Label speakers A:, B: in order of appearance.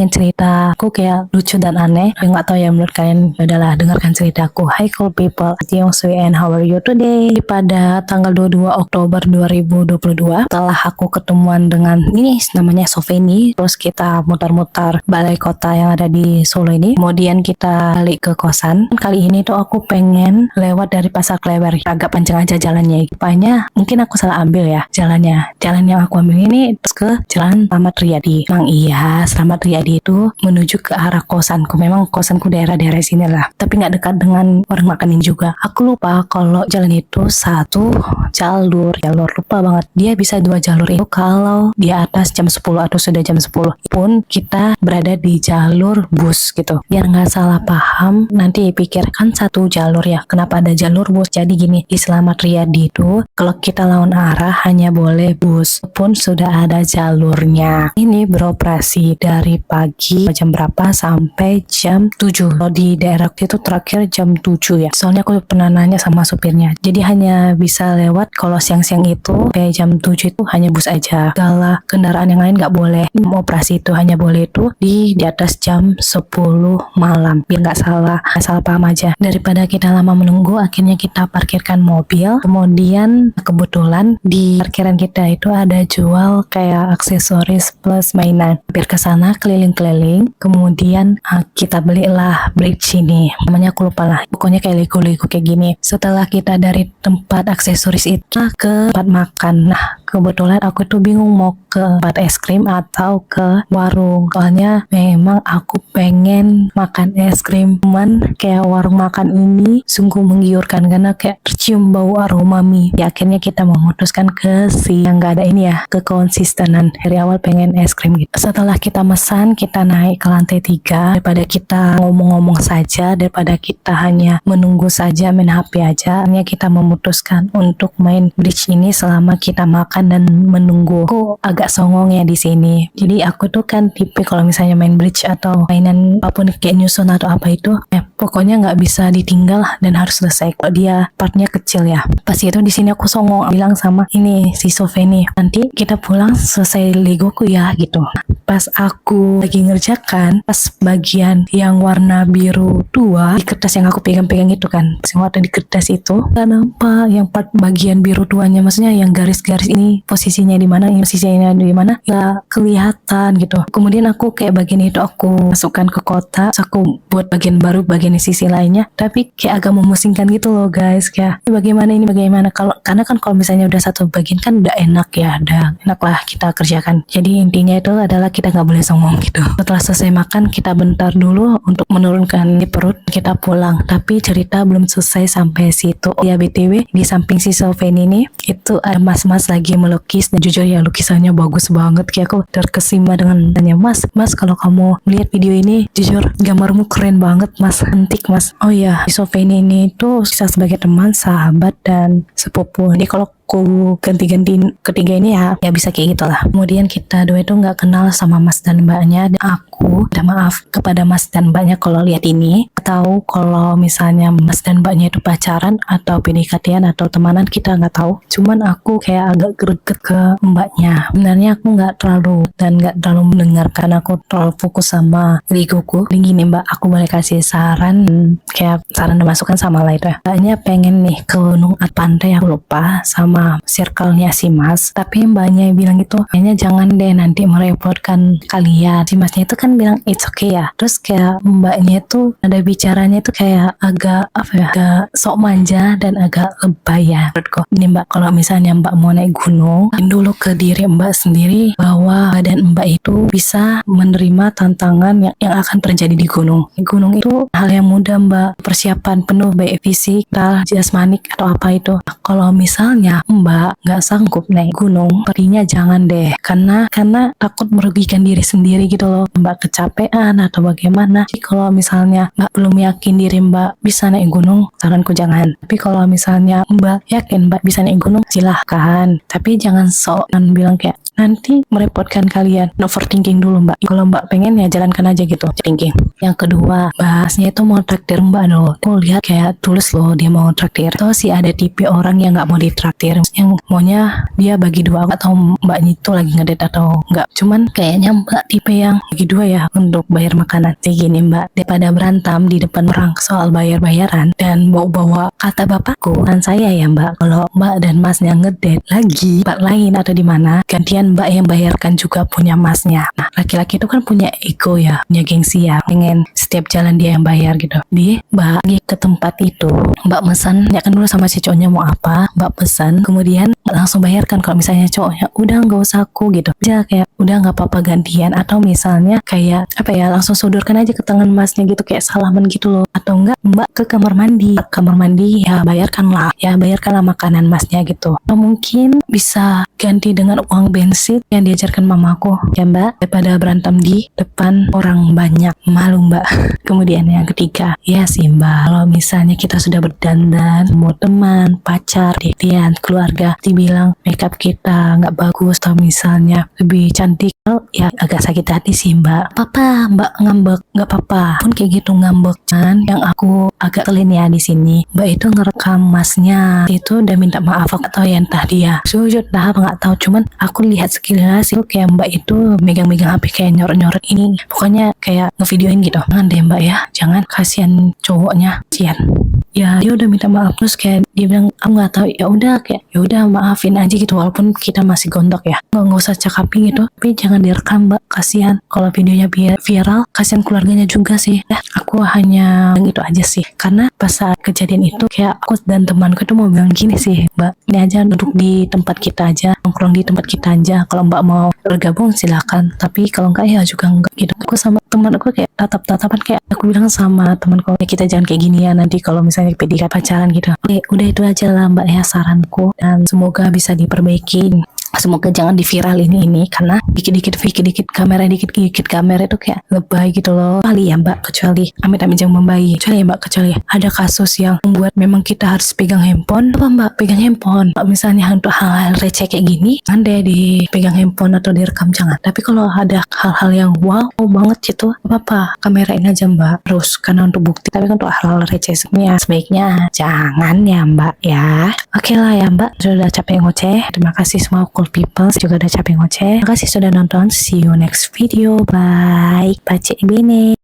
A: pengen cerita aku kayak lucu dan aneh. Tapi nggak tahu ya menurut kalian. Udahlah, dengarkan ceritaku. Hi cool people, it's Yongsui and how are you today? Pada tanggal 22 Oktober 2022, setelah aku ketemuan dengan ini namanya Sofeni, terus kita mutar-mutar balai kota yang ada di Solo ini. Kemudian kita balik ke kosan. Kali ini tuh aku pengen lewat dari Pasar Klewer, agak panjang aja jalannya. Rupanya mungkin aku salah ambil ya jalannya. Jalan yang aku ambil ini terus ke Jalan Slamet Riyadi. Memang iya, Slamet Riyadi itu menuju ke arah kosanku. Memang kosanku daerah-daerah sini lah, tapi nggak dekat dengan warung makan ini juga. Aku lupa kalau jalan itu satu jalur lupa banget. Dia bisa dua jalur itu kalau di atas jam 10 atau sudah jam 10 pun kita berada di jalur bus gitu. Biar nggak salah paham, nanti pikirkan satu jalur ya. Kenapa ada jalur bus? Jadi gini, di Slamet Riyadi itu kalau kita lawan arah hanya boleh bus pun sudah ada jalurnya. Ini beroperasi dari pagi jam berapa sampai jam 7. Kalau di daerah itu terakhir jam 7 ya. Soalnya aku pernah nanya sama supirnya. Jadi hanya bisa lewat kalau siang-siang itu kayak jam 7 itu hanya bus aja. Segala kendaraan yang lain nggak boleh. Operasi itu hanya boleh itu di atas jam 10 malam. Biar nggak salah paham aja. Daripada kita lama menunggu, akhirnya kita parkirkan mobil. Kemudian kebetulan di parkiran kita itu ada jual kayak aksesoris plus mainan. Hampir ke sana keliling-keliling. Kemudian kita belilah bridge ini. Namanya aku lupa lah. Pokoknya kayak Lego kayak gini. Setelah kita dari tempat aksesoris itu ke tempat makan. Nah, kebetulan aku tuh bingung mau ke tempat es krim atau ke warung. Soalnya memang aku pengen makan es krim. Cuman kayak warung makan ini sungguh menggiurkan karena kayak tercium bau aroma mie. Ya akhirnya kita memutuskan ke si yang gak ada ini ya, ke konsistenan. Dari awal pengen es krim gitu. Setelah kita mesan, kita naik ke lantai 3. Daripada kita ngomong-ngomong saja, daripada kita hanya menunggu saja main HP aja, akhirnya kita memutuskan untuk main bridge ini selama kita makan dan menunggu. Aku agak songong ya di sini. Jadi aku tuh kan tipe kalau misalnya main bridge atau mainan apapun kayak nyusun atau apa itu, pokoknya nggak bisa ditinggal dan harus selesai. Kalau dia partnya kecil ya. Pas itu di sini aku songong bilang sama ini si Sofeni, nanti kita pulang selesai legoku ya gitu. Pas aku lagi ngerjakan, pas bagian yang warna biru tua di kertas yang aku pegang-pegang itu kan, yang warna di kertas itu, kenapa yang part bagian biru tuanya, maksudnya yang garis-garis ini posisinya di mana, posisinya di mana, nggak kelihatan gitu. Kemudian aku kayak bagian itu aku masukkan ke kotak, terus aku buat bagian baru, bagian di sisi lainnya, tapi kayak agak memusingkan gitu loh guys. Kayak ini bagaimana kalau, karena kan kalau misalnya udah satu bagian kan udah enak ya, udah enak lah kita kerjakan. Jadi intinya itu adalah kita nggak boleh songong gitu. Setelah selesai makan, kita bentar dulu untuk menurunkan di perut, kita pulang. Tapi cerita belum selesai sampai situ. Ya BTW, di samping si Sofeni ini itu ada mas-mas lagi melukis, dan jujur ya lukisannya bagus banget. Kayak aku terkesima dengan tanya, mas kalau kamu melihat video ini, jujur gambarmu keren banget mas, antik mas. Oh iya, si Sofeni ini itu bisa sebagai teman, sahabat, dan sepupu. Jadi kalau aku ganti-gantiin ketiga ini ya bisa kayak gitulah. Kemudian kita dua itu nggak kenal sama mas dan mbaknya, dan aku udah maaf kepada mas dan mbaknya kalau lihat ini, atau kalau misalnya mas dan mbaknya itu pacaran atau PDKT-an atau temanan, kita nggak tahu. Cuman aku kayak agak greget ke mbaknya. Sebenarnya aku nggak terlalu mendengarkan, aku terlalu fokus sama legoku. Jadi gini mbak, aku boleh kasih saran, kayak saran dan masukan sama lah itu ya. Mbaknya pengen nih ke Gunung Pantai, aku lupa sama circle-nya si mas, tapi mbaknya bilang gitu, kayaknya jangan deh nanti merepotkan kalian. Si masnya itu kan bilang it's okay ya. Terus kayak mbaknya itu ada bicaranya itu kayak agak agak sok manja dan agak lebay ya menurutku. Ini mbak, kalau misalnya mbak mau naik gunung, dulu ke diri mbak sendiri bahwa badan mbak itu bisa menerima tantangan yang akan terjadi di gunung. Gunung itu hal yang mudah mbak, persiapan penuh baik fisik, jasmanik atau apa itu. Kalau misalnya mbak nggak sanggup naik gunung, perginya jangan deh, karena takut merugikan diri sendiri gitu loh. Mbak kecapean atau bagaimana. Jadi kalau misalnya mbak belum belum yakin diri Mbak bisa naik gunung, saranku jangan. Tapi kalau misalnya Mbak yakin Mbak bisa naik gunung, silahkan. Tapi jangan sok dan bilang kayak nanti merepotkan kalian. Overthinking dulu Mbak. Kalau Mbak pengen ya jalankan aja gitu. Thinking. Yang kedua, Mbaknya itu mau traktir Mbak loh. Aku lihat kayak tulus loh dia mau traktir. Atau sih ada tipe orang yang nggak mau ditraktir, yang maunya dia bagi dua, atau Mbaknya itu lagi ngedate atau enggak. Cuman kayaknya Mbak tipe yang bagi dua ya untuk bayar makanan. Kayak gini Mbak, daripada berantem di depan orang soal bayar-bayaran dan bawa-bawa kata bapakku dan saya ya Mbak, kalau Mbak dan Masnya ngedate lagi tempat lain atau di mana, gantian Mbak yang bayarkan juga punya Masnya. Nah, laki-laki itu kan punya ego ya, punya gengsi ya, pengen setiap jalan dia yang bayar gitu. Mbak pergi ke tempat itu, Mbak pesan, tanyakan dulu sama si cowoknya mau apa, Mbak pesan, kemudian langsung bayarkan. Kalau misalnya cowoknya udah nggak usah aku gitu aja, kayak udah nggak apa-apa gantian, atau misalnya kayak apa ya, langsung sodorkan aja ke tangan Masnya gitu, kayak salaman gitu loh. Atau enggak Mbak ke kamar mandi ya bayarkanlah makanan Masnya gitu. Atau mungkin bisa ganti dengan uang bensin yang diajarkan mamaku ya Mbak, daripada berantem di depan orang banyak, malu Mbak. Kemudian yang ketiga, ya sih Mbak, kalau misalnya kita sudah berdandan, mau teman, pacar, dian, keluarga, dibilang makeup kita nggak bagus atau misalnya lebih cantik, ya agak sakit hati sih Mbak. Mbak ngambek, nggak apa-apa pun kayak gitu ngambek. Kan yang aku agak kelin ya di sini, Mbak itu ngerekam Masnya itu udah minta maaf atau ya entah dia sujud dah apa nggak tahu. Cuman aku lihat sekilas itu kayak Mbak itu megang-megang HP kayak nyorot-nyorot ini, pokoknya kayak ngevideoin gitu. Jangan deh Mbak ya, jangan, kasihan cowoknya, kasihan. Ya dia udah minta maaf terus kayak dia bilang aku nggak tahu, ya udah kayak ya udah maafin aja gitu, walaupun kita masih gondok ya, nggak usah cakapin gitu, tapi jangan direkam Mbak, kasihan kalau videonya viral, kasihan keluarganya juga sih. Aku hanya gitu aja sih, karena pas saat kejadian itu kayak aku dan temanku tuh mau bilang gini sih, Mbak ini aja duduk di tempat kita aja, nongkrong di tempat kita aja, kalau Mbak mau bergabung silakan, tapi kalau enggak ya juga enggak gitu. Aku sama teman aku kayak tatap-tatapan, kayak aku bilang sama temanku ya, kita jangan kayak gini ya nanti kalau misalnya PDKT pacaran gitu. Oke, udah itu aja lah Mbak ya saranku, dan semoga bisa diperbaiki. Semoga jangan diviralin ini, karena dikit-dikit kamera itu kayak lebay gitu loh. Kecuali ya Mbak, kecuali amit-amit jangan membayi, kecuali ya Mbak, kecuali ada kasus yang membuat memang kita harus pegang handphone, apa Mbak pegang handphone. Misalnya untuk hal-hal receh kayak gini, jangan deh dipegang handphone atau direkam, jangan. Tapi kalau ada hal-hal yang wow banget gitu, apa kamerain aja Mbak, terus karena untuk bukti. Tapi untuk hal-hal receh sebaiknya jangan ya Mbak ya. Oke lah ya Mbak, sudah capek ngoceh. Terima kasih semua cool people, juga udah capek ngoceh. Terima kasih sudah nonton. See you next video. Bye. Bye Cik Bene.